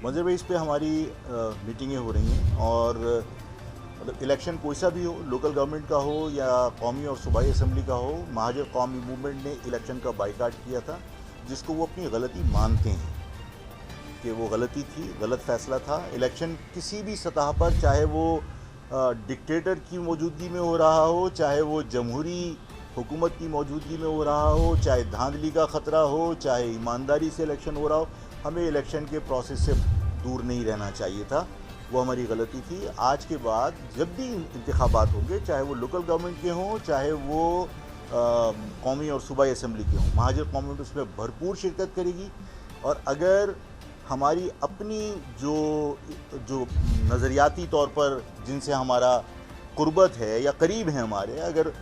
मंजर भाई, इस पे हमारी मीटिंगें हो रही हैं और मतलब इलेक्शन कोई सा भी हो, लोकल गवर्नमेंट का हो या कौमी और सूबाई असम्बली का हो, महाजर कौमी मूवमेंट ने इलेक्शन का बाइकाट किया था, जिसको वो अपनी गलती मानते हैं कि वो गलती थी, गलत फैसला था। इलेक्शन किसी भी सतह पर, चाहे वो डिक्टेटर की मौजूदगी में हो रहा हो, चाहे वो जमहूरी हुकूमत की मौजूदगी में हो रहा हो, चाहे धांधली का ख़तरा हो, चाहे ईमानदारी से इलेक्शन हो रहा हो, हमें इलेक्शन के प्रोसेस से दूर नहीं रहना चाहिए था। वो हमारी गलती थी। आज के बाद जब भी इंतखाबात होंगे, चाहे वो लोकल गवर्नमेंट के हों, चाहे वो कौमी और सूबाई असम्बली के हों, महाजर कौमी उसमें भरपूर शिरकत करेगी। और अगर हमारी अपनी जो नज़रियाती तौर पर जिनसे हमारा कुर्बत है या करीब है हमारे, अगर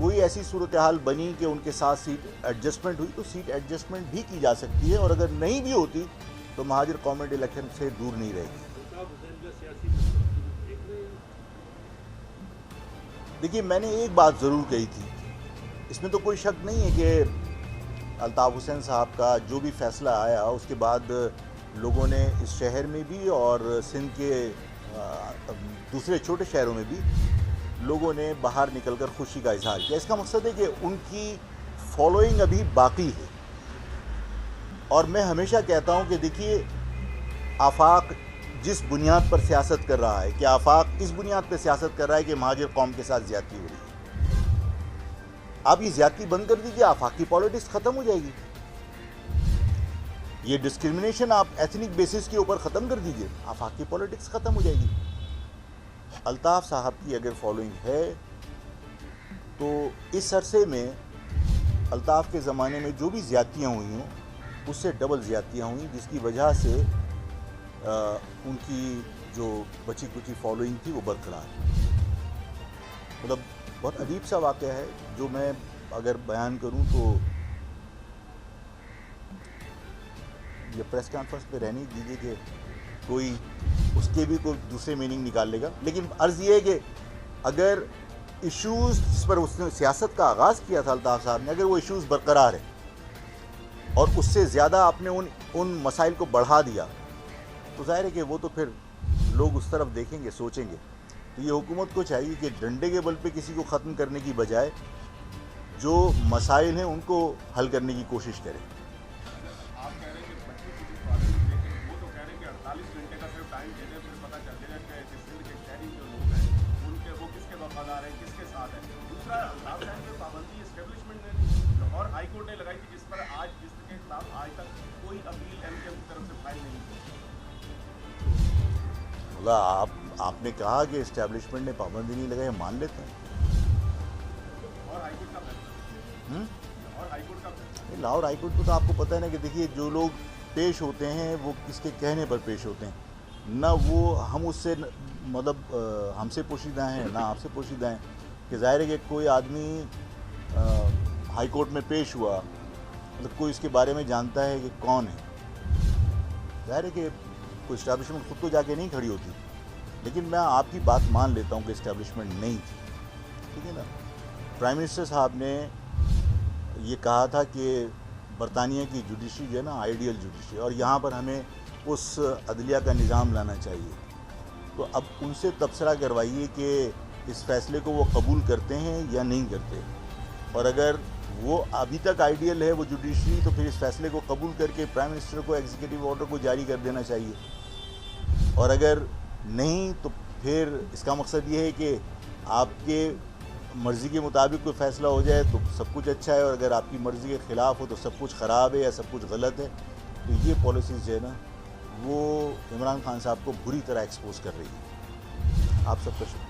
कोई ऐसी सूरत हाल बनी कि उनके साथ सीट एडजस्टमेंट हुई, तो सीट एडजस्टमेंट भी की जा सकती है। और अगर नहीं भी होती तो महाजर कौमेंट इलेक्शन से दूर नहीं रहेगी। देखिए, मैंने एक बात ज़रूर कही थी, इसमें तो कोई शक नहीं है कि अल्ताफ़ हुसैन साहब का जो भी फ़ैसला आया, उसके बाद लोगों ने इस शहर में भी और सिंध के दूसरे छोटे शहरों में भी लोगों ने बाहर निकलकर खुशी का इजहार किया। इसका मकसद है कि उनकी फॉलोइंग अभी बाकी है। और मैं हमेशा कहता हूं कि देखिए, आफाक जिस बुनियाद पर सियासत कर रहा है, कि आफाक इस बुनियाद पर सियासत कर रहा है कि महाजर कौम के साथ ज़्यादती हो रही है, आप ये ज़्यादती बंद कर दीजिए, आफाक की पॉलिटिक्स ख़त्म हो जाएगी। ये डिस्क्रिमिनेशन आप एथनिक बेसिस के ऊपर ख़त्म कर दीजिए, आफाक की पॉलिटिक्स ख़त्म हो जाएगी। अल्ताफ़ साहब की अगर फॉलोइंग है तो इस अरसे में अल्ताफ़ के ज़माने में जो भी ज़्यादतियाँ हुई हों, उससे डबल ज़्यादतियाँ हुई, जिसकी वजह से उनकी जो बची कुची फॉलोइंग थी वो बरकरार है। मतलब बहुत अजीब सा वाक़या है, जो मैं अगर बयान करूं तो ये प्रेस कॉन्फ्रेंस पे रहने दीजिए कि कोई उसके भी कोई दूसरे मीनिंग निकाल लेगा। लेकिन अर्ज़ ये है कि अगर इश्यूज़ जिस पर उसने सियासत का आगाज़ किया था अल्ताफ़ साहब ने, अगर वो इश्यूज़ बरकरार है और उससे ज़्यादा आपने उन मसाइल को बढ़ा दिया, तो ज़ाहिर है कि वो तो फिर लोग उस तरफ देखेंगे, सोचेंगे। तो ये हुकूमत को चाहिए कि डंडे के बल पे किसी को ख़त्म करने की बजाय जो मसाइल हैं उनको हल करने की कोशिश करें। आप कह रहे हैं कि बच्चों की फॉलोइंग, लेकिन वो तो कह रहे हैं कि 48 घंटे का सिर्फ टाइम दे दें, फिर पता चल जाएगा कि सिंध के शहरी जो लोग हैं उनके वो किसके वफादार हैं, किसके साथ हैं। दूसरा, अल्ताफ़ साहब पे पाबंदी एस्टेब्लिशमेंट ने लाहौर हाई कोर्ट ने लगाई थी, जिस पर आज जिसके खिलाफ आज तक कोई अपील एमकेएम की तरफ से फाइल नहीं की। आपने कहा कि एस्टेब्लिशमेंट ने पाबंदी नहीं लगाई, मान लेते हैं। और हाई कोर्ट का फैसला, और हाई कोर्ट का फैसला, लाहौर हाई कोर्ट को तो आपको पता है ना कि देखिए, जो लोग पेश होते हैं वो किसके कहने पर पेश होते हैं, ना वो हम उससे मतलब हमसे पोशीदा हैं ना आपसे पोशीदा हैं। कि ज़ाहिर है कि कोई आदमी हाई कोर्ट में पेश हुआ, मतलब कोई इसके बारे में जानता है कि कौन है। ज़ाहिर है कि कोई इस्टेब्लिशमेंट खुद तो जाके नहीं खड़ी होती, लेकिन मैं आपकी बात मान लेता हूँ कि इस्टेब्लिशमेंट नहीं थी, ठीक है ना। प्राइम मिनिस्टर साहब ने ये कहा था कि बरतानिया की जुडिशरी जो है ना, आइडियल जुडिशरी, और यहाँ पर हमें उस अदलिया का निज़ाम लाना चाहिए। तो अब उनसे तबसरा करवाइए कि इस फ़ैसले को वो कबूल करते हैं या नहीं करते। और अगर वो अभी तक आइडियल है वो जुडिशरी, तो फिर इस फ़ैसले को कबूल करके प्राइम मिनिस्टर को एग्जीक्यूटिव ऑर्डर को जारी कर देना चाहिए। और अगर नहीं तो फिर इसका मकसद ये है कि आपके मर्ज़ी के मुताबिक कोई फ़ैसला हो जाए तो सब कुछ अच्छा है, और अगर आपकी मर्ज़ी के ख़िलाफ़ हो तो सब कुछ ख़राब है या सब कुछ गलत है। तो ये पॉलिसीज़ जो है ना, वो इमरान खान साहब को बुरी तरह एक्सपोज कर रही है। आप सबका शुक्रिया।